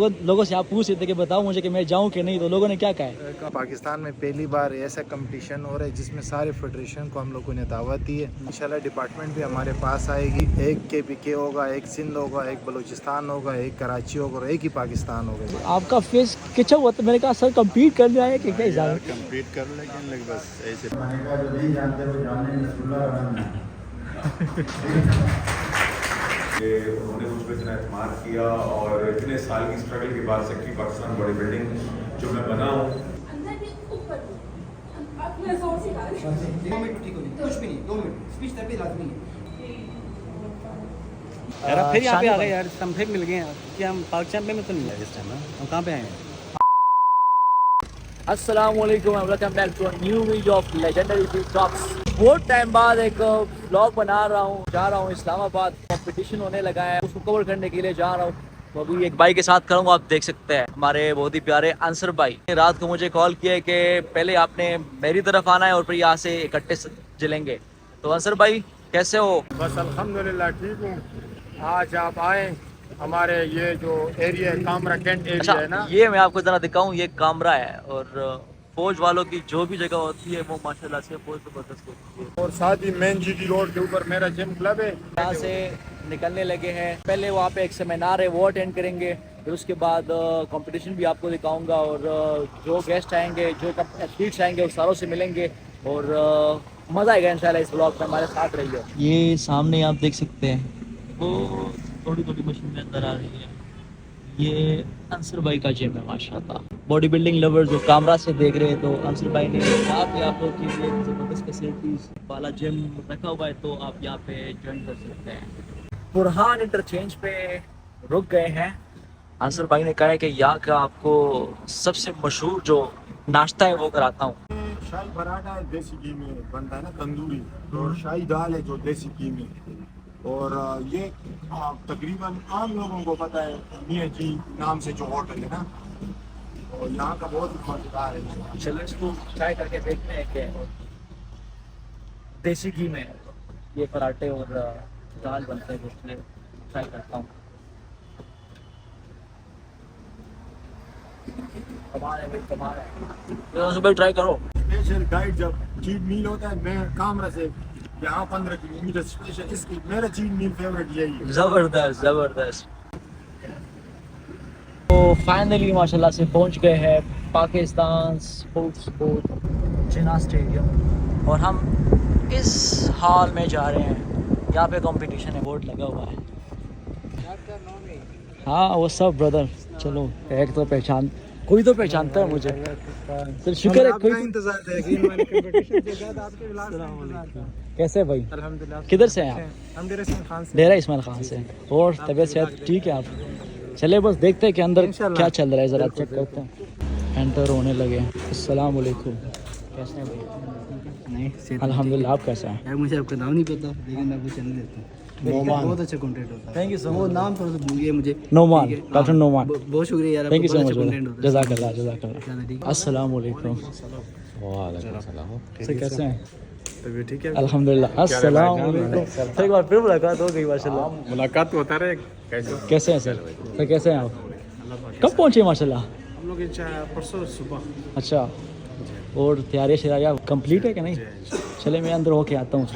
वो लोगों से आप पूछ रहे थे कि बताओ मुझे कि मैं जाऊं कि नहीं, तो लोगों ने क्या कहा है? पाकिस्तान में पहली बार ऐसा कंपटीशन हो रहा है जिसमें सारे फेडरेशन को हम लोगों ने दावत दी है। इंशाल्लाह डिपार्टमेंट भी हमारे पास आएगी। एक KPK होगा, एक सिंध होगा, एक बलूचिस्तान होगा, एक कराची होगा और एक ही पाकिस्तान होगा। आपका फेस किचन हुआ तो मैंने कहा सर कम्पीट करने आए कि क्या हिसाब है? कंप्लीट कर लेकिन बस ऐसे जो नहीं जानते वो जानने उन्होंने मुझ पर इतना एतमाद किया और इतने साल की स्ट्रगल के बाद सेक्रेटरी पाकिस्तान बॉडी बिल्डिंग जो मैं बना हूँ। यार अब फिर यहाँ पे आ गए यार, हम फिर मिल गए हैं कि हम पाकिस्तान में तो नहीं आए इस टाइम। हम कहाँ पे आए हैं? अस्सलामुअलैकुम and welcome back to a new video of legendary field talks. बहुत टाइम बाद एक व्लॉग बना रहा हूँ, जा रहा हूँ इस्लामाबाद, कंपटीशन होने लगा है, उसको कवर करने के लिए जा रहा हूँ। तो अभी एक भाई के साथ करूँगा, आप देख सकते हैं हमारे बहुत ही प्यारे अंसर भाई। रात को मुझे कॉल किया है कि पहले आपने मेरी तरफ आना है और फिर यहाँ से इकट्ठे जलेंगे। तो अंसर भाई कैसे हो? बस अल्हम्दुलिल्लाह ठीक हूँ। आज आप आए हमारे ये जो एरिया है कामरा कैंट एरिया है ना, ये मैं आपको जरा दिखाऊं, ये कामरा है और फौज वालों की जो भी जगह होती है वो माशाल्लाह से बहुत जबरदस्त होती है। और साथ ही मेन GT रोड के ऊपर मेरा जिम क्लब है। यहाँ से निकलने लगे हैं, पहले वहाँ पे एक सेमिनार है वो अटेंड करेंगे, फिर उसके बाद कंपटीशन भी आपको दिखाऊंगा और जो गेस्ट आएंगे, जो एथलीट्स आएंगे उन सारों से मिलेंगे और मज़ा आएगा इंशाल्लाह। इस ब्लॉग में हमारे साथ रहिए। ये सामने आप देख सकते हैं वो थोड़ी थोड़ी मशीन में अंदर आ रही है, ये अंसर भाई का जिम है माशाल्लाह। बॉडी बिल्डिंग लवर जो कैमरा से देख रहे हैं तो अंसर भाई ने यहाँ पे आप लोग के लिए ज़बरदस्त फैसिलिटीज़ वाला जिम रखा हुआ है, तो आप यहाँ पे ज्वाइन कर सकते हैं। बुरहान इंटरचेंज पे रुक गए हैं। अंसर भाई ने कहा है कि यहाँ का आपको सबसे मशहूर जो नाश्ता है वो कराता हूँ। शाही पराठा है, देसी घी में बनता है ना, तंदूरी, और शाही दाल है जो देसी घी में, और ये तकरीबन आम लोगों को पता है मियाँ जी नाम से जो होटल है ना, और यहाँ का बहुत ही मजेदार है। चलो इसको ट्राई करके देखते हैं कि देसी घी में ये पराठे और दाल बनते हैं, उसमें ट्राई करता हूँ। कमाल है भाई, कमाल है। सुबह ट्राई करो। स्पेशल गाइड जब चीट मील होता है, मैं कामरा से यहाँ 15 किलोमीटर स्पेशल, इसकी मेरा चीट मील फेवरेट यही है। ज़बरदस्त ज़बरदस्त। तो फाइनली माशाल्लाह से पहुंच गए हैं पाकिस्तान स्पोर्ट्स बोर्ड जिना स्टेडियम और हम इस हॉल में जा रहे हैं। यहाँ पे कंपटीशन है, बोर्ड लगा हुआ है। हाँ वो सब ब्रदर, चलो एक तो पहचान, कोई तो पहचानता है मुझे, तो शुक्र है कोई। इंतजार कैसे भाई? अल्हम्दुलिल्लाह। किधर से हैं आप? हम डेरा इस्माइल खान से। डेरा इस्माइल खान से। और तबीयत सेहत ठीक है आप? चले बस देखते हैं कि अंदर क्या चल रहा है, ज़रा चेक करते हैं। एंटर होने लगे। अस्सलाम वालेकुम। कैसे हैं भाई? नहीं, अल्हम्दुलिल्लाह। आप कैसे हैं? यार मुझे आपका नाम नहीं पता, लेकिन मैं आपको चैनल देता हूँ। नोमान। बहुत अच्छा कंटेंट होता है। थैंक यू सो वो मच। नाम थोड़ा सा भूल गया मुझे। नोमान, ठीक है, डॉक्टर हाँ, नोमान। बहुत शुक्रिया यार, thank you so much. Content होता है। जज़ाकल्लाह जज़ाकल्लाह। चलो ठीक है। अस्सलाम वालेकुम। सर कैसे हैं? तबीयत ठीक है? अल्हम्दुलिल्लाह। अस्सलाम वालेकुम। तो एक बार फिर मुलाकात हो गई माशाल्लाह। मुलाकात होता रहे। कैसे हैं सर? सर कैसे हैं आप? कब पहुँचे माशाल्लाह? हम लोग परसों सुबह। अच्छा, और तैयारी शरारियाँ कंप्लीट है कि नहीं? चले मैं अंदर होके आता हूँ।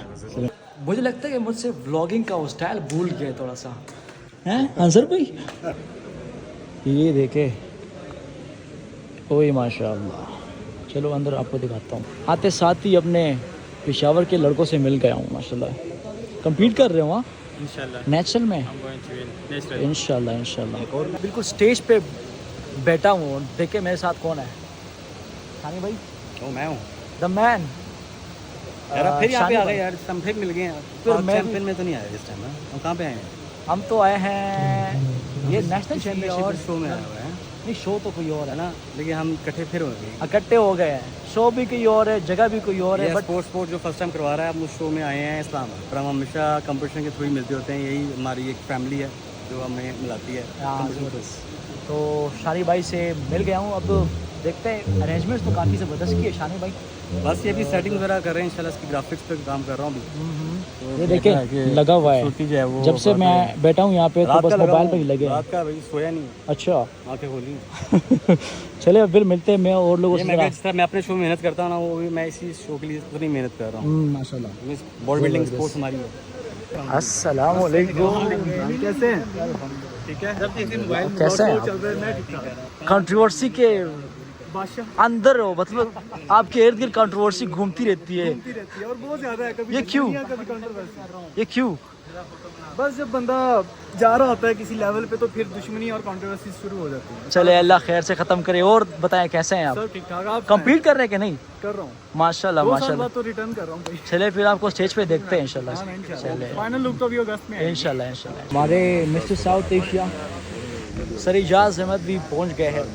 मुझे लगता है कि मुझसे व्लॉगिंग का वो स्टाइल भूल गया थोड़ा सा, हैं अंसर भाई? ये देखे, ओए माशाल्लाह। चलो अंदर आपको दिखाता हूँ। आते साथ ही अपने पेशावर के लड़कों से मिल गया हूँ माशाल्लाह। कंप्लीट कर रहे हो वहाँ इंशाल्लाह नेचुरल में? इंशाल्लाह इंशाल्लाह। और बिल्कुल स्टेज पे बैठा हूँ, देखे मेरे साथ कौन है? सानी भाई, तो मैं हूँ द मैन। यार अब फिर यहाँ पे शानी आ गए भाई। यार, हम फिर मिल गए हैं। फिर मैं चैंपियन में तो नहीं आए इस टाइम। हम कहाँ पे आए हैं? हम तो आए हैं ये नेशनल किसी और चैंपियनशिप शो में आए हुए हैं नहीं, शो तो कोई और है है, ना, लेकिन हम इकट्ठे फिर हो गए। इकट्ठे हो गए हैं। शो भी कोई और है, जगह भी कोई और है, बट स्पोर्ट्स जो फर्स्ट टाइम करवा रहा है, हम उस शो में आए हैं इस्लाम पर। हम हमेशा कंपटीशन के थ्रू ही मिलते होते हैं, यही हमारी एक फैमिली है जो हमें मिलाती है। तो शानी भाई से मिल गया हूँ। अब देखते हैं अरेंजमेंट्स तो काफ़ी ज़बरदस्त की है शानी भाई। बस ये भी सेटिंग वगैरह कर रहे हैं इंशाल्लाह, इसकी ग्राफिक्स पे काम कर रहा हूँ अभी। तो ये देखिए लगा हुआ है, छोटी जो है वो जब से मैं बैठा हूँ यहाँ पे तो बस मोबाइल पे ही लगे हैं। रात का भाई सोया नहीं, अच्छा आंखें खोली। चले फिर मिलते हैं मैं और लोगों ये से मैं ज़रा। जिस तरह मैं अपने शो में मेहनत करता हूँ ना, वो भी मैं इसी शो के लिए उतनी मेहनत कर रहा हूँ। माशाल्लाह। बॉडी बिल्डिंग स्पोर्ट्स हमारी है। अस्सलाम वालेकुम, कैसे हैं? ठीक है। कैसे हैं आप? कंट्रोवर्सी के अंदर हो, मतलब आपके इर्द गिर्द कंट्रोवर्सी घूमती रहती है और बहुत ज़्यादा है। कभी ये क्यों? कभी कंट्रोवर्सी। ये क्यों? बस जब बंदा जा रहा होता है किसी लेवल पे तो फिर दुश्मनी और कंट्रोवर्सी शुरू हो जाती है। चले अल्लाह खैर से ख़त्म करे। और बताएं कैसे हैं आप? सब ठीक ठाक। आप कंप्लीट कर रहे हैं कि नहीं? कर रहा हूँ माशाल्लाह 2 साल माशाल्लाह। बाद तो रिटर्न कर रहा हूँ भाई। चले फिर आपको स्टेज पे देखते हैं इंशाल्लाह। चले फाइनल लुक तो अभी अगस्त में है। इंशाल्लाह इंशाल्लाह। हमारे mister South Asia sir Ijaz Ahmed भी पहुंच गए हैं।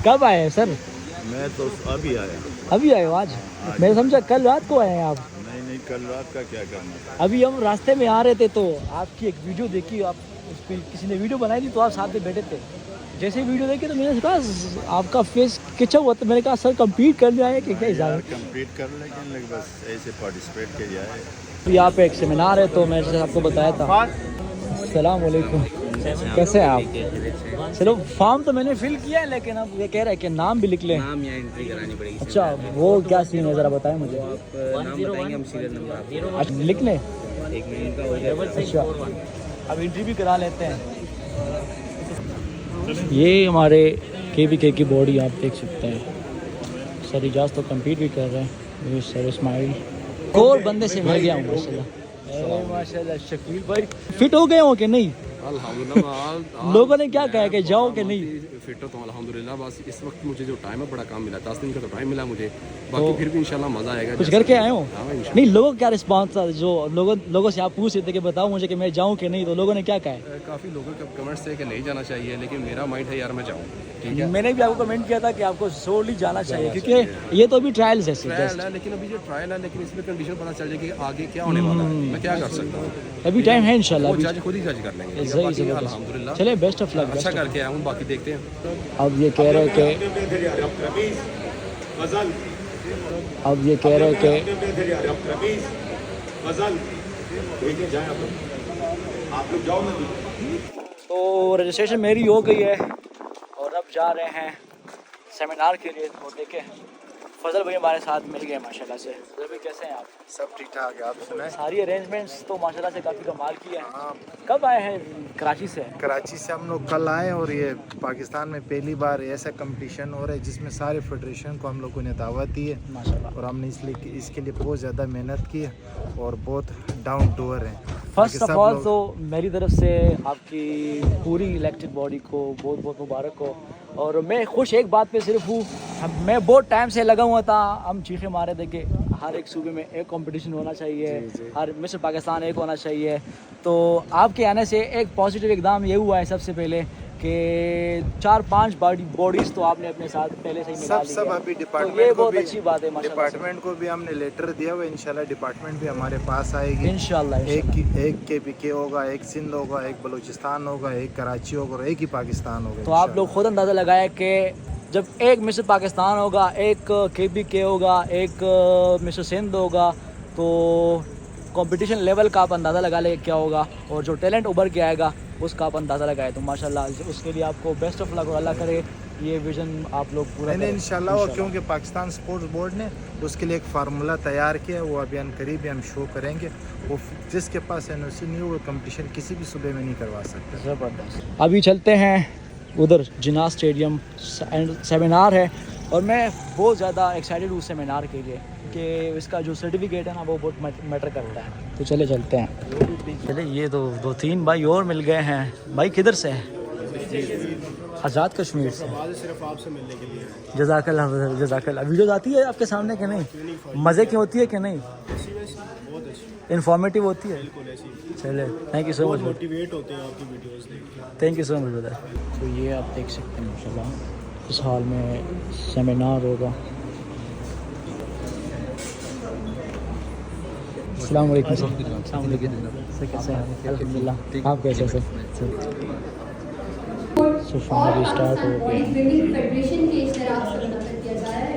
कब आए हैं सर? मैं तो अभी आया। अभी आए हो आज? मैं समझा कल रात को आए हैं आप। नहीं कल रात का क्या करना। अभी हम रास्ते में आ रहे थे तो आपकी एक वीडियो देखी, आप उस पर किसी ने वीडियो बनाई थी तो आप साथ में बैठे थे। जैसे वीडियो देखी तो मैंने कहा आपका फेस खिंचा हुआ, तो मैंने कहा सर कम्पीट करने आए कि क्या हिसाब है? कंप्लीट कर लेकिन बस ऐसे पार्टिसिपेट के जाए। तो यहाँ पे एक सेमिनार है तो मैं जैसे आपको बताया था। अस्सलाम वालेकुम, कैसे हैं आप? चलो फॉर्म तो मैंने फिल किया है लेकिन अब ये कह रहे हैं कि नाम भी लिख लें। नाम यहाँ एंट्री करानी पड़ेगी। अच्छा वो क्या सीन है ज़रा बताएं मुझे। आप नाम बताएंगे, हम सीरियल नंबर अच्छा लिख लें। 1 मिनट का हो जाएगा। अच्छा अब एंट्री भी करा लेते हैं। ये हमारे KBK की बॉडी आप देख सकते हैं। सर इजाज़ तो कम्पीट भी कर रहे हैं। ये सर इस्माइल और बंदे से मिल गया हूँ माशाल्लाह। माशाल्लाह शकील भाई फिट हो गए हो कि नहीं? अल्हम्दुलिल्लाह। लोगों ने क्या कहा कि जाओ कि नहीं? फिट तो अल्हम्दुलिल्लाह। बस इस वक्त मुझे जो टाइम है बड़ा कम मिला, 10 दिन का तो टाइम मिला मुझे। बाकी फिर भी इंशाल्लाह मज़ा आएगा। कुछ करके आए हो? हाँ, इंशाल्लाह। नहीं लोगों का क्या रिस्पांस था? जो लोगों से आप पूछ रहे थे कि बताओ मुझे कि मैं जाऊं कि नहीं, तो लोगों ने क्या कहा है? काफ़ी लोगों के कमेंट्स थे कि नहीं जाना चाहिए, लेकिन मेरा माइंड है यार मैं जाऊँ। ठीक है, मैंने भी आपको कमेंट किया था कि आपको सोली जाना चाहिए क्योंकि ये तो अभी ट्रायल्स है ट्रायल है, लेकिन अभी जो ट्रायल है, लेकिन इसमें कंडीशन पता चल जाएगी कि आगे क्या होने वाला है, मैं क्या कर सकता हूँ। अभी टाइम है इंशाल्लाह। वो जज खुद ही जज कर लेंगे। ठीक है, सही बाकी जबरदस्त। अल्हम्दुलिल्लाह चले बेस्ट ऑफ लक। अच्छा करके आया हूँ, बाकी देखते हैं। अब ये कह रहे हैं कि आप लोग जाओ ना। तो रजिस्ट्रेशन मेरी हो गई है और अब जा रहे हैं सेमिनार के लिए। तो देखें फजल भाई हमारे साथ मिल गए माशाल्लाह से। फजल भाई कैसे हैं आप? सब ठीक ठाक है। आप सुनाएं? सारी अरेंजमेंट्स तो माशाल्लाह से काफ़ी कमाल की है। हाँ, कब आए हैं? कराची से। कराची से हम लोग कल आए और ये पाकिस्तान में पहली बार ऐसा कंपटीशन हो रहा है जिसमें सारे फेडरेशन को हम लोगों ने दावत दी है माशाल्लाह। और हमने इसके लिए बहुत ज़्यादा मेहनत की है और बहुत डाउन टू अर्थ हैं। फर्स्ट ऑफ सब ऑल लोग- तो मेरी तरफ से आपकी पूरी इलेक्टेड बॉडी को बहुत बहुत मुबारक हो। और मैं खुश एक बात पे सिर्फ हूँ, मैं बहुत टाइम से लगा हुआ था, हम चीखे मारे थे कि हर एक सूबे में एक कंपटीशन होना चाहिए, हर मिस्टर पाकिस्तान एक होना चाहिए। तो आपके आने से एक पॉजिटिव इकदाम ये हुआ है सबसे पहले कि 4-5 बॉडीज़ तो आपने अपने साथ पहले से ही मिला ली सब है। अभी तो डिपार्टमेंट ये को बहुत भी अच्छी बात है माशाल्लाह से। डिपार्टमेंट को भी हमने लेटर दिया हुआ है। इंशाल्लाह डिपार्टमेंट भी हमारे पास आएगी। इंशाल्लाह एक KBK होगा, एक सिंध होगा, एक बलूचिस्तान होगा, एक कराची होगा और एक ही पाकिस्तान होगा। तो आप लोग खुद अंदाज़ा लगाए कि जब एक मिस्टर पाकिस्तान होगा, एक KBK होगा, एक मिस्टर सिंध होगा, तो कंपटीशन लेवल का आप अंदाज़ा लगा ले क्या होगा और जो टैलेंट उभर के आएगा उसका आप अंदाज़ा लगाए। तो माशाल्लाह उसके लिए आपको बेस्ट ऑफ लक और अल्लाह करे ये विज़न आप लोग पूरा मैंने करें। इंशाल्लाह और क्योंकि पाकिस्तान स्पोर्ट्स बोर्ड ने उसके लिए एक फार्मूला तैयार किया, वो अभी हम करीब हम शो करेंगे। वो जिसके पास NOC नहीं हो वो कंपटीशन किसी भी सूबे में नहीं करवा सकता। ज़बरदस्त। अभी चलते हैं उधर जिन्ना स्टेडियम, सेमिनार है और मैं बहुत ज़्यादा एक्साइटेड हूँ सेमिनार के लिए कि इसका जो सर्टिफिकेट है ना वो बहुत मैटर करता है। तो चले चलते हैं। चले ये तो 2-3 भाई और मिल गए हैं। भाई किधर से हैं? आज़ाद कश्मीर से। सिर्फ आपसे मिलने के लिए। जज़ाकल्लाह जज़ाकल्लाह। वीडियोज़ आती है आपके सामने कि नहीं? मज़े की होती है कि नहीं? बहुत अच्छी, इन्फॉर्मेटिव होती है? बिल्कुल ऐसी। चले thank you so much. Motivate होते हैं आपकी वीडियोस देख के। Thank you so much brother. तो ये आप देख सकते हैं माशाल्लाह इस हाल में सेमिनार होगा। अस्सलाम वालेकुम सर। अस्सलाम वालेकुम सर, कैसे हैं? अल्हम्दुलिल्लाह। आप कैसे हैं सर? और पाकिस्तान बॉडी बिल्डिंग फेडरेशन के इश्तराक से मुनक़िद किया जा रहा है।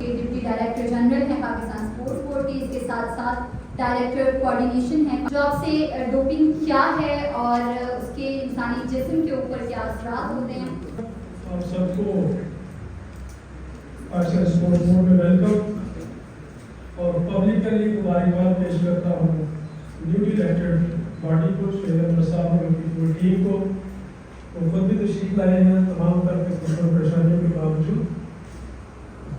डिप्टी डायरेक्टर जनरल है पाकिस्तान स्पोर्ट्स बोर्ड के, इसके साथ साथ डायरेक्टर कोऑर्डिनेशन है। जॉब से डोपिंग क्या है और उसके इंसानी जिस्म के ऊपर क्या असरात होते हैं। आप सबको पाकिस्तान स्पोर्ट्स बोर्ड में वेलकम और पब्लिकली मुबारकबाद पेश करता हूँ न्यूली इलेक्टेड बॉडी को, शेर साहब और उनकी पूरी टीम को। वो खुद भी तशरीफ लाए हैं तमाम तरह के परेशानियों के बावजूद।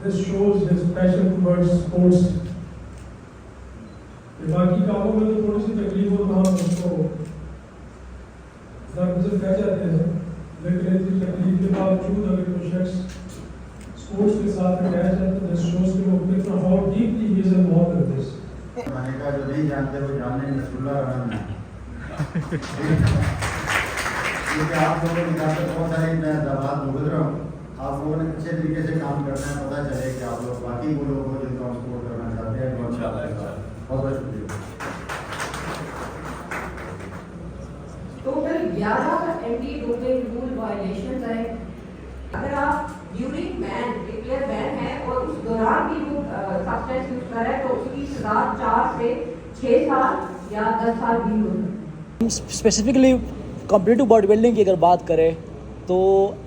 This shows his passion towards sports. बाकी कामों में तो थोड़ी सी तकलीफ हो तो हम उसको दरगुजर कह जाते हैं, लेकिन इतनी तकलीफ के बावजूद अगर कोई शख्स स्पोर्ट्स के साथ रह जाए तो दिस शोज के लोग कितना how deeply he is involved in this. मैंने कहा जो नहीं जानते वो जानने नसरुल्लाह रहमान है। क्योंकि आप लोगों के साथ बहुत सारे मैं दबाव भुगत रहा हूँ, आप लोगों ने अच्छे तरीके से काम करना है, पता चले कि आप लोग बाकी वो लोगों को जिनको हम सपोर्ट करना चाहते हैं। बहुत बहुत शुक्रिया। Total 11 anti doping rule violation है। अगर आप ड्यूरिंग बैन डिक्लेयर बैन है और उस दौरान भी वो सब्सटेंस यूज कर रहे हैं तो उसकी सजा 4 से 6 साल या 10 साल भी हो सकती है। स्पेसिफिकली कॉम्पिटिटिव बॉडी बिल्डिंग की अगर बात करें तो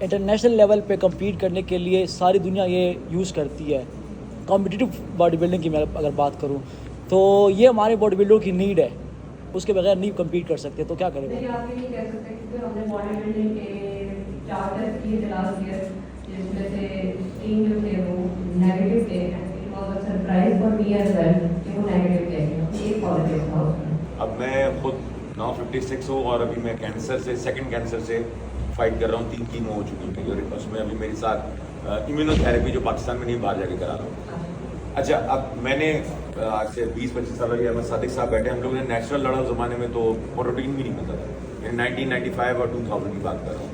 इंटरनेशनल लेवल पे compete करने के लिए सारी दुनिया ये यूज़ करती है। कॉम्पिटिटिव बॉडी बिल्डिंग की मैं अगर बात करूँ तो ये हमारे बॉडी बिल्डर की नीड है, उसके बगैर नहीं compete कर सकते, तो क्या करें। नहीं, आप ये नहीं कह सकते क्योंकि हमने बॉडी बिल्डिंग के 4 टेस्ट किए थे लास्ट ईयर, जिसमें से 3 जो थे वो नेगेटिव थे। It was a surprise for me as well कि वो नेगेटिव थे, एक पॉजिटिव था उसमें। अब मैं खुद नाउ 56 हूँ और अभी मैं कैंसर से, सेकंड कैंसर से फाइट कर रहा हूँ। 3 कीमो हो चुकी थी और उसमें अभी मेरे साथ इम्यूनोथेरेपी जो पाकिस्तान में नहीं बाहर जाके करा रहा हूँ। अच्छा, अब मैंने आज से 20-25 साल पहले अहमद सादिक साहब बैठे, हम लोगों ने नेचुरल लड़ा उस ज़माने में तो प्रोटीन भी नहीं मिलता था। 1995 और 2000 की बात कर रहा हूँ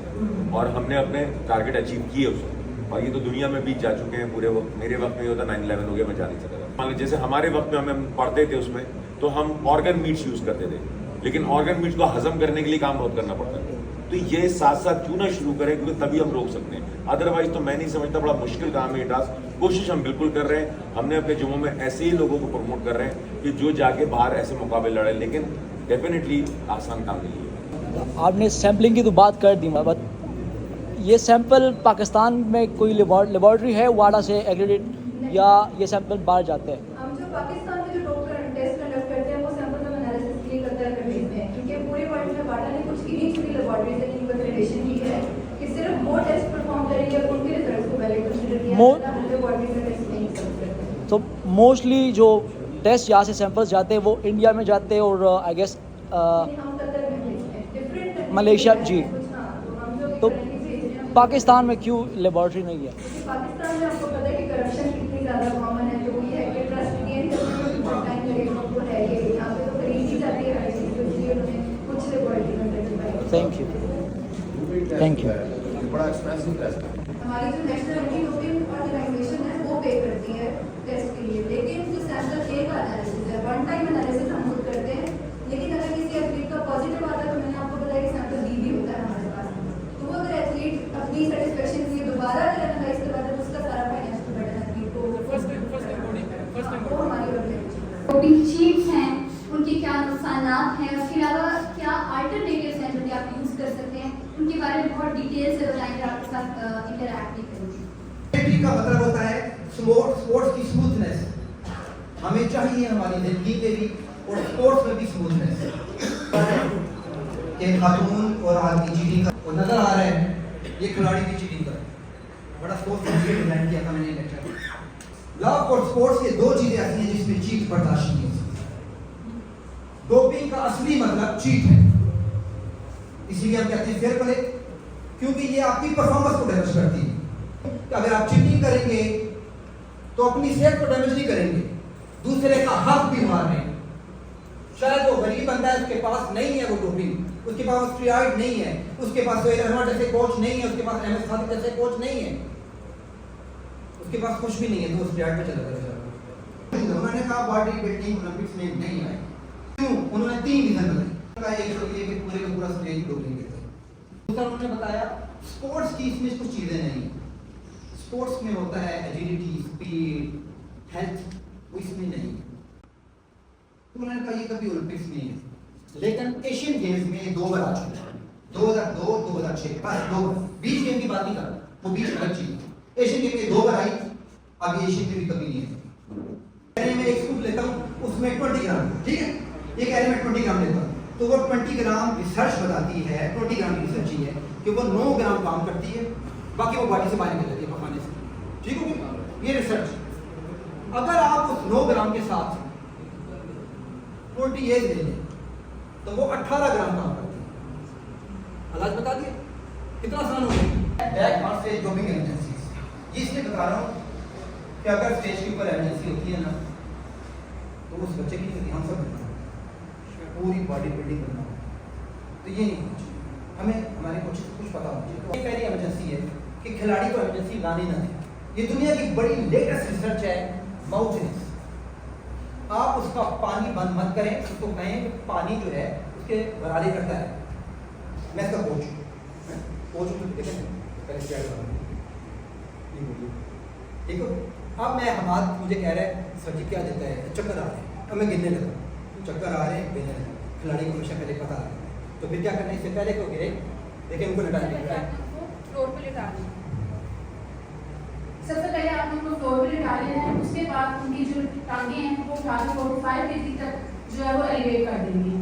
और हमने अपने टारगेट अचीव किए उसमें, और ये तो दुनिया में बीत जा चुके हैं पूरे वक्त। मेरे वक्त में होता 9/11 हो गया, मैं जा नहीं सका था। मान लो जैसे हमारे वक्त में हमें पढ़ते थे उसमें तो हम ऑर्गन मीट्स यूज़ करते थे, लेकिन ऑर्गन मीट्स को हजम करने के लिए काम बहुत करना पड़ता है। तो ये साथ साथ क्यों ना शुरू करें, क्योंकि तभी हम रोक सकते हैं। अदरवाइज तो मैं नहीं समझता, बड़ा मुश्किल काम है ये टास्क। कोशिश हम बिल्कुल कर रहे हैं, हमने अपने जुम्मों में ऐसे ही लोगों को प्रमोट कर रहे हैं कि जो जाके बाहर ऐसे मुकाबले लड़े, लेकिन डेफिनेटली आसान काम नहीं है। आपने सैम्पलिंग की तो बात कर दी, बट ये सैंपल पाकिस्तान में कोई लेबॉर्ट्री है वाडा से एग्रेडेड या ये सैंपल बाहर जाते हैं? हम जो पाकिस्तान में जो डॉक्टर टेस्ट कंडक्ट करते हैं वो सैंपल का एनालिसिस के लिए कतर कर देते हैं, क्योंकि पूरे वर्ल्ड में वाडा ने कुछ इन्हीं छोटी लेबॉर्ट्रीज है जिनको एक्रेडिटेशन की है कि सिर्फ वो टेस्ट परफॉर्म करेंगे और उनके रिजल्ट्स को पहले कंसीडर किया जाता है। हम लेबॉर्ट्रीज का टेस्ट नहीं करते। तो मोस्टली जो टेस्ट यहाँ से सैंपल्स जाते हैं वो इंडिया में जाते हैं और आई गेस मलेशिया। जी, तो पाकिस्तान में क्यों लेबॉर्ट्री नहीं है? पाकिस्तान में आपको पता है कि करप्शन कितनी ज़्यादा कॉमन है, जो ये है कि ट्रस्ट गेन करने में बहुत टाइम लगेगा, वो है ये यहाँ पे तो खरीदी जाती है हर चीज़, तो इसलिए उन्होंने कुछ लेबॉर्ट्री में सर्टिफाई। Thank you. बड़ा एक्सपेंसिव टेस्ट है। हमारी जो नेशनल एंटी डोपिंग ऑर्गेनाइजेशन है वो पे करती है टेस्ट के लिए, लेकिन जो सैंपल ए का एनालिसिस है, वन टाइम एनालिसिस हम खुद करते हैं, लेकिन अगर किसी एथलीट का पॉजिटिव आता है तो मैंने आपको बताया कि सैंपल डी भी होता है हमारे पास। तो वो अगर एथलीट अपनी सेटिस्फेक्शन के लिए दोबारा अगर एनालाइज करवाता है तो उसका सारा फाइनेंशियल बर्डन एथलीट को वो हमारी डोपिंग चीट्स हैं, उनके क्या नुकसान हैं, उसके अलावा क्या अल्टरनेटिव्स हैं जो कि आप यूज़ कर सकते हैं, उनके बारे में बहुत डिटेल से बताएंगे, आपके साथ इंटरैक्ट भी करेंगे। का मतलब होता है स्पोर्ट्स की स्मूथनेस हमें चाहिए हमारी जिंदगी में भी और स्पोर्ट्स में भी स्मूथनेस। एक खातून और आदमी चीटिंग का वो नजर आ रहा है, ये खिलाड़ी भी चीटिंग कर बड़ा सोच समझ के डिजाइन किया था मैंने लेक्चर। लव और स्पोर्ट्स के 2 चीजें ऐसी हैं जिसमें चीट बर्दाश्त नहीं हो सकती। डोपिंग का असली मतलब चीट है, इसीलिए हम कहते हैं फेयर प्ले, क्योंकि ये आपकी परफॉर्मेंस को डैमेज करती है। अगर आप चीटिंग करेंगे तो अपनी सेहत को डैमेज नहीं करेंगे, दूसरे का हक भी मार रहे हैं। शायद वो गरीब बंदा है, उसके पास नहीं है वो डोपिंग, उसके पास स्टेरॉइड नहीं है, उसके पास सोहेल अहमद जैसे कोच नहीं है, उसके पास अहमद सादिक जैसे कोच नहीं है, उसके पास कुछ भी नहीं है, तो स्टेरॉइड पे चला गया। उन्होंने कहा बॉडी बिल्डिंग ओलंपिक्स में नहीं आए, क्यों? उन्होंने 3 रीजन बताए। एक तो ये कि पूरे का पूरा स्टेज डोपिंग के थे। दूसरा उन्होंने बताया स्पोर्ट्स की इसमें कुछ चीजें नहीं, स्पोर्ट्स में होता है एजिलिटी, स्पीड, हेल्थ, वो इसमें नहीं। तो उन्होंने कहा ये कभी ओलंपिक्स में नहीं है, लेकिन एशियन गेम्स में ये 2 बार आ चुका है, 2002, 2006, बस 2 बार। बीच गेम की बात नहीं कर रहा, वो बीच अलग चीज। एशियन गेम में 2 बार आई, अभी एशियन गेम कभी नहीं है। मैं एक स्कूप लेता हूँ, उसमें 20 ग्राम, ठीक है, एक एरे में 20 ग्राम लेता हूँ, तो वो 20 ग्राम रिसर्च बताती है, 20 ग्राम की रिसर्च ही है कि वो 9 ग्राम काम करती है, बाकी वो बॉडी से बाहर निकल जाती है पकाने से, ठीक हो गया, ये रिसर्च। अगर आप उस 9 ग्राम के साथ 40 एज ले लें तो वो 18 ग्राम काम करती है। हालात बता दिए कितना आसान हो गया। बैक हार्ट से डोपिंग इमरजेंसी, ये इसलिए बता रहा हूँ कि अगर स्टेज के ऊपर इमरजेंसी होती है ना, तो उस बच्चे की ध्यान सब बनना, पूरी बॉडी बिल्डिंग करना, तो ये नहीं होना चाहिए। हमें हमारे कुछ पता होना चाहिए। ये पहली इमरजेंसी है कि खिलाड़ी को इमरजेंसी लाने ना दें। ये दुनिया की बड़ी लेटेस्ट रिसर्च है, माउथनेस। आप उसका पानी बंद मत करें, उसको कहें कि पानी जो है उसके बराबरी करता है। मैं इसका कोच ठीक हो। अब मैं हमाद मुझे कह रहे हैं सर जी क्या देता है, चक्कर आ रहे हैं, अब मैं गिनने लगा, चक्कर आ रहे हैं, गिनने लगा। खिलाड़ी को हमेशा पहले पता है, तो फिर क्या करना है, इससे पहले क्यों गिरे, देखिए उनको लटा दिया फ्लोर पे लिटा दें। सबसे पहले आप उनको फ्लोर पे लिटा लेना है, उसके बाद उनकी जो टांगे हैं वो उठा के 45 डिग्री तक जो है वो एलिवेट कर देंगे।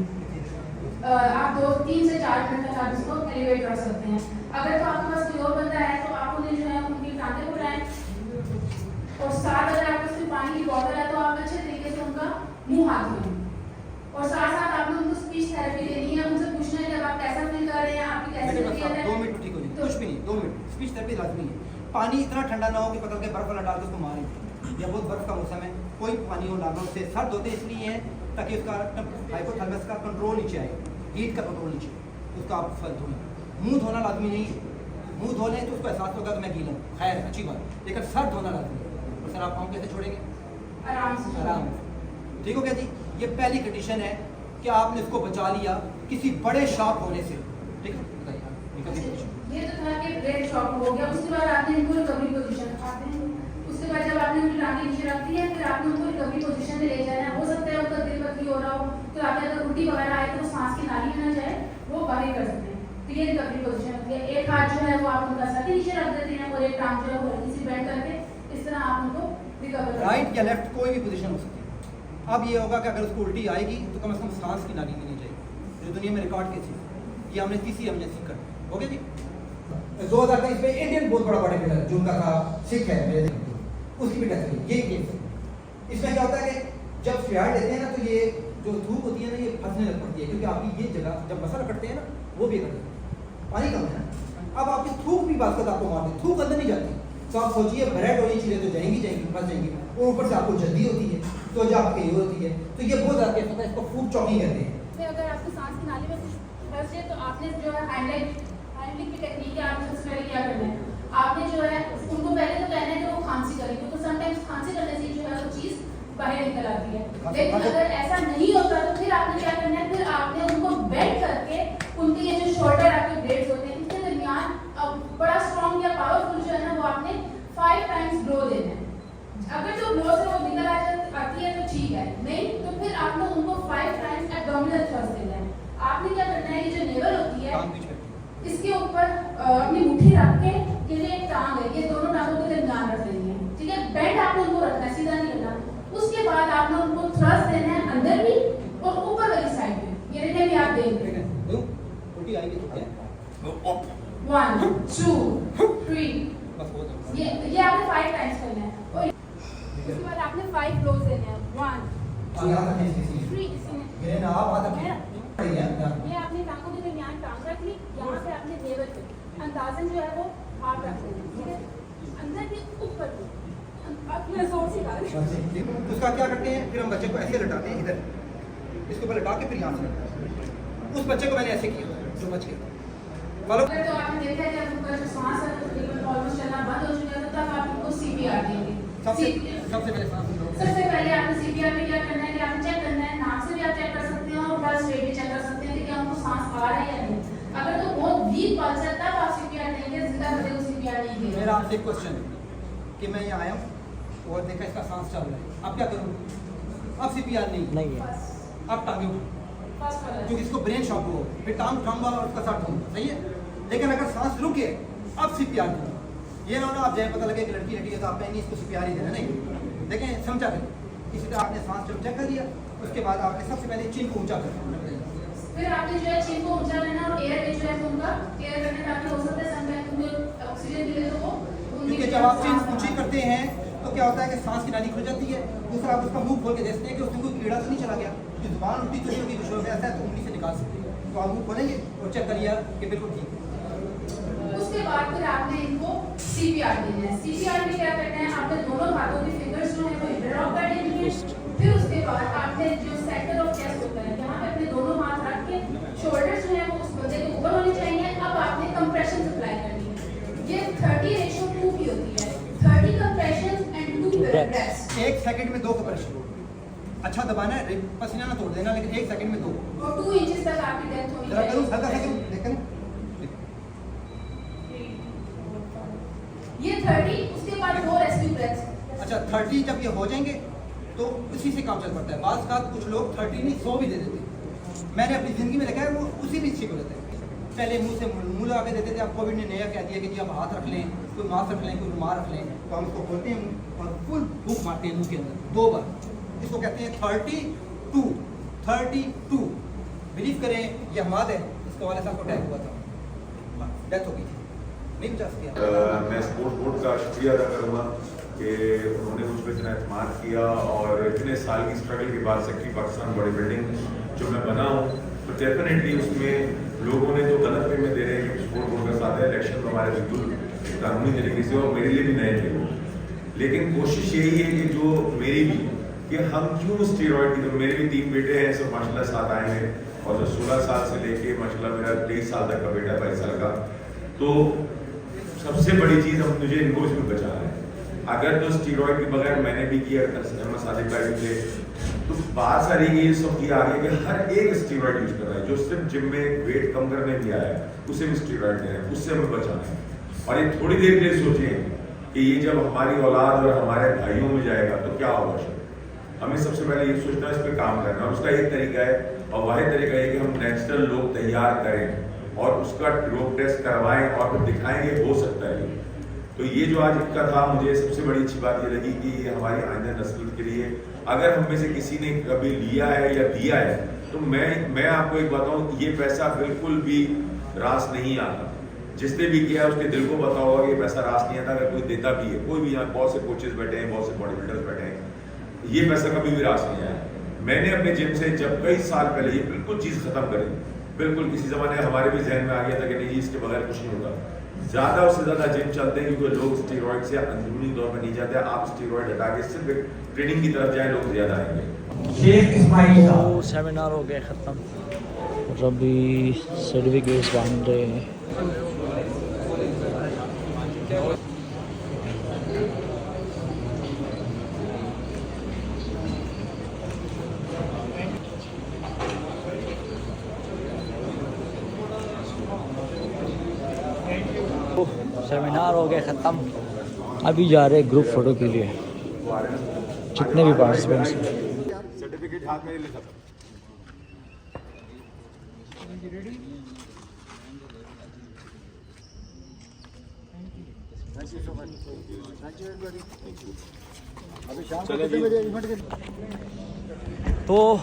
आप 3 से 4 मिनट तक आप इसको एलिवेट कर सकते हैं। अगर तो आपके पास कोई और बंदा है तो आप उन्हें जो है उनकी टांगे उठाएं, और साथ अगर आपके पास पानी की बॉटल है तो आप अच्छे तरीके से उनका मुंह हाथ धोएं, और साथ साथ आपने उनको स्पीच थेरेपी देनी है, उनसे पूछना है कि आप कैसा फील कर रहे हैं, आपकी कैसी तबीयत है। 2 मिनट ठीक हो जाए, कुछ भी नहीं, 2 मिनट स्पीच थेरेपी लाजमी है। पानी इतना ठंडा ना हो कि पकड़ के बर्फ वाला डाल के उसको मारें, या बहुत बर्फ का मौसम है, कोई पानी हो डालना, उससे सर्द होते इसलिए है ताकि उसका हाइपोथैलेमस का कंट्रोल नीचे आए, हीट का कंट्रोल नीचे, उसका आप फल धोएं। मुंह धोना लाजमी नहीं, मुंह धो लें तो उसको एहसास होगा कि मैं गीला हूँ, खैर अच्छी बात, लेकिन सर धोना लाजमी है। और सर आप पाँव कैसे छोड़ेंगे, आराम से, आराम से, ठीक हो गया जी। ये पहली कंडीशन है कि आपने इसको बचा लिया किसी बड़े शॉक होने से, ठीक है, बताइए ये तो था कि ब्रेन शॉक हो गया। उसके बाद आपने इनको रिकवरी पोजीशन आते हैं, उसके बाद जब आपने उनकी टांगे नीचे रख दी है, फिर आपने उनको रिकवरी पोजीशन में ले जाना है। हो सकता है उनका दिल पतली हो रहा हो, तो आपने अगर उल्टी वगैरह आए तो सांस की नाली में ना जाए, वो बाहर कर सकते हैं। तो ये रिकवरी पोजीशन होती है। एक हाथ जो है वो आप उनका सर के नीचे रख देते हैं, और एक टांग जो है वो हल्की सी बेंड करके इस तरह आप उनको रिकवर, राइट या लेफ्ट कोई भी पोजीशन हो सकती है। अब ये होगा कि अगर उसको उल्टी आएगी तो कम से कम सांस की नाली में नहीं जाएगी, जो दुनिया में रिकॉर्ड केस है। ये हमने तीसरी इमरजेंसी कर, ओके जी। 2023 में इंडियन बहुत बड़ा बॉडी बिल्डर जो उनका था सिख है मेरे, उसकी भी डेथ हुई। ये केस है। इसमें क्या होता है कि जब स्टेरॉइड लेते हैं ना, तो ये जो थूक होती है ना, ये फंसने लग पड़ती है, क्योंकि आपकी ये जगह जब मसल कटते हैं ना, वो भी करते हैं, पानी कम है। अब आपकी थूक भी बात करता आपको मारते, थूक अंदर नहीं जाती, तो आप सोचिए ब्रेड वाली चीज़ें तो जाएंगी फंस जाएंगी, और ऊपर से आपको जल्दी होती है, तो जो आपकी ये होती है, तो ये बहुत ज़्यादा केस होता है, इसको फूड चॉकिंग कहते हैं। अगर आपकी सांस की नाली में कुछ फंस जाए तो आपने जो है हैंडलिंग की टेक्निक है, आपने सबसे पहले क्या करना है, आपने जो है उनको पहले तो कहना है कि वो खांसी करें, क्योंकि समटाइम्स खांसी करने से जो है वो चीज़ बाहर निकल आती है। लेकिन अगर ऐसा नहीं होता तो फिर आपने क्या करना है, फिर आपने उनको बेंड करके उनके ये जो शोल्डर आपके ब्लेड्स होते हैं इसके दरमियान बड़ा स्ट्रॉन्ग या पावरफुल जो है ना, वो आपने 5 टाइम्स ब्लो देना है। अगर जो ब्लो से वो निकल आती है तो ठीक है, नहीं तो फिर आपने उनको 5 टाइम्स एब्डोमिनल थ्रस्ट देना है। आपने क्या करना है, ये जो नेवल होती है इसके ऊपर अपनी मुट्ठी रख के, ये जो एक टांग है, ये दोनों टांगों के दरमियान रख लेनी है, ठीक है। बेंड आपने उनको रखना है, सीधा नहीं रखना। उसके बाद आपने उनको थ्रस्ट देना है अंदर भी और ऊपर वाली साइड पे, ये देखिए भी आप देंगे। उल्टी आएगी तो क्या 1 2 3, ये आपने 5 टाइम्स करना है, और उसके बाद आपने 5 ब्लोज देने हैं। 1 2 3, मेरे ना आप आते हैं, ये आपने टांगों के दरमियान टांग रख ली, यहाँ पे आपने नेवल पे अंदाजन जो है वो हाथ रख लेना, ठीक है, अंदर के ऊपर भी अपने जोर से डाल। उसका क्या करते हैं, फिर हम बच्चे को ऐसे लटाते हैं इधर, इसके ऊपर लटा के फिर यहाँ से उस बच्चे को मैंने ऐसे किया जो बच गया। फॉलो तो आपने देखा है कि आपका जो सांस है तकरीबन ऑलमोस्ट चलना बंद हो चुका है, तब आप उनको सीपीआर देंगे। सबसे पहले सांस लो। सबसे पहले आपने सीपीआर में क्या करना है कि आपने चेक करना है, नाक से भी आप चेक कर सकते हैं और पल्स रेट भी चेक कर सकते हैं कि क्या उनको सांस आ रहा है या नहीं। अगर तो बहुत वीक पल्स है तब आप सीपीआर देंगे, जिंदा बंदे को सीपीआर नहीं देंगे। मेरा आपसे एक क्वेश्चन है कि मैं यहाँ आया हूँ और देखा इसका सांस चल रहा है, अब क्या करूँ? अब सीपीआर नहीं है, अब टांगे उठाओ क्योंकि इसको ब्रेन शॉक हो, फिर टांग उठाऊंगा और उसका साथ दूंगा, सही है। लेकिन अगर सांस रुके अब सीपीआर दूंगा, ये ना हो आप जाए पता लगे कि लड़की है तो आप कहेंगे इसको सीपीआर ही देना, नहीं। देखें समझा करें, इसी तरह आपने सांस जब चेक कर लिया उसके बाद आपने सबसे पहले चिन को ऊंचा करना, फिर आपने जो है चिन को ऊंचा करना और एयर में जो है उनका एयर करने ताकि हो सकता है समटाइम उनको ऑक्सीजन मिले तो वो क्योंकि जब आप चिन ऊंची करते हैं तो क्या होता है कि सांस की नाली खुल जाती है। दूसरा आप उसका मुंह खोल के देखते हैं कि उसमें कोई कीड़ा तो नहीं चला गया, कि जुबान उल्टी तो नहीं होगी, कुछ हो गया ऐसा है तो उंगली से निकाल सकते हैं। तो आप मुंह खोलेंगे और चेक करिए कि बिल्कुल ठीक है। उसके बाद फिर आपने इनको सीपीआर देना है। सीपीआर में क्या करना है, आपने दोनों हाथों की फिंगर्स जो है वो इंटरलॉक कर देनी है। फिर उसके बाद आपने जो सेंटर ऑफ चेस्ट होता है यहाँ पे अपने दोनों हाथ रख के शोल्डर्स जो है वो उस बंदे के ऊपर होने चाहिए। अब आपने कंप्रेशन अप्लाई करनी है, ये 30:2 की होती है, 30 कंप्रेशन एंड 2 ब्रेथ्स। 1 सेकंड में 2 कंप्रेशन, अच्छा दबाना है, पसीना ना तोड़ देना, लेकिन 1 सेकंड में 2 और 2 इंचेस तक आपकी डेप्थ होनी जरा करूं, हल्का सा चाहिए। करूं, देखें ये 30, उसके बाद 4 रेस्क्यू ब्रेथ्स। अच्छा 30 जब ये हो जाएंगे तो उसी से काम चल पड़ता है। बात का कुछ लोग 30 नहीं 100 भी दे देते हैं, मैंने अपनी ज़िंदगी में देखा है, वो उसी भी ठीक हो जाते हैं। पहले मुंह से मुंह लगा के देते थे, अब कोविड ने नया कह दिया कि जी आप हाथ रख लें, कोई मास्क रख लें, कोई रुमाल रख लें, तो हम इसको खोलते हैं और फुल फूंक मारते हैं मुंह के अंदर 2 बार। इसको कहते हैं 32। बिलीव करें ये हमाद है, इसके वाले साहब को अटैक हुआ था, डेथ हो गई थी, नहीं बचा सके। मैं स्पोर्ट्स बोर्ड का शुक्रिया अदा करूँगा कि उन्होंने मुझ पर इतना एतमाद किया और इतने साल की स्ट्रगल के बाद सेक्रेटरी पाकिस्तान बॉडी बिल्डिंग जो मैं बना हूँ, तो डेफिनेटली उसमें लोगों ने जो गलत पेमेंट दे रहे हैं कि स्पोर्ट्स बोर्ड का साथ है, इलेक्शन तो हमारे बिल्कुल कानूनी तरीके से और मेरे लिए भी नए थे, लेकिन कोशिश यही है कि जो मेरी भी कि हम क्यों स्टीरॉयड की, तो मेरे भी 3 बेटे हैं, सब माशाल्लाह साथ आए हैं और जो 16 साल से लेके माशाल्लाह मेरा 23 साल तक का बेटा 22 साल का, तो सबसे बड़ी चीज़ हम मुझे इनको इसमें बचाना है। अगर तो स्टीरॉयड के बगैर मैंने भी किया, अहमद सादिक भाई थे, तो बात सारी ये सब की आ रही है कि हर एक स्टीरॉयड यूज कर रहा है, जो सिर्फ जिम में वेट कम करने भी आया है उसे भी स्टीरॉयड दे रहे हैं, उससे हमें बचाना है। और ये थोड़ी देर के लिए सोचें कि ये जब हमारी औलाद और हमारे भाइयों में जाएगा तो क्या होगा। हमें सबसे पहले ये सोचना है, इस पर काम करना है। उसका एक तरीका है और वही तरीका है कि हम नेचुरल लोग तैयार करें और उसका रोग टेस्ट करवाएं और फिर दिखाएंगे हो सकता है। तो ये जो आज का था, मुझे सबसे बड़ी अच्छी बात ये लगी कि ये हमारी आइंदा नस्ल के लिए, अगर हम में से किसी ने कभी लिया है या दिया है, तो मैं आपको एक बताऊं, ये पैसा बिल्कुल भी रास नहीं आता। जिसने भी किया है उसके दिल को पता होगा कि ये पैसा रास नहीं आता। अगर कोई देता भी है, कोई भी यहाँ बहुत से कोचेस बैठे हैं, बहुत से बॉडी बिल्डर्स बैठे हैं, ये पैसा कभी भी रास नहीं आया। मैंने अपने जिम से जब कई साल पहले ये बिल्कुल चीज़ खत्म करी, बिल्कुल किसी ज़माने हमारे भी जहन में आ गया था कि नहीं इसके बगैर कुछ नहीं होगा। ज़्यादा से ज़्यादा जिम चलते हैं क्योंकि लोग स्टीरॉयड से अंदरूनी तौर पर नहीं जाते। आप स्टीरॉयड हटा के सिर्फ ट्रेनिंग की तरफ जाए, लोग ज़्यादा आएंगे। तो सेमिनार हो गया ख़त्म और अभी सर्टिफिकेट्स बांध रहे हैं। सेमिनार हो गया ख़त्म, अभी जा रहे हैं ग्रुप फ़ोटो के लिए, जितने भी पार्टिसिपेंट्स हैं। सर्टिफिकेट हाथ में ले सकते। तो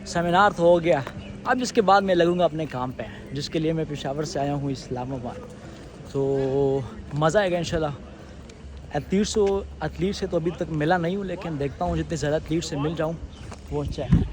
सेमिनार तो हो गया, अब इसके बाद मैं लगूंगा अपने काम पे, जिसके लिए मैं पेशावर से आया हूँ इस्लामाबाद। तो मज़ा आएगा इंशाल्लाह। एथलीट से तो अभी तक मिला नहीं हूँ, लेकिन देखता हूँ जितने ज़्यादा एथलीट से मिल जाऊँ वो अच्छा है।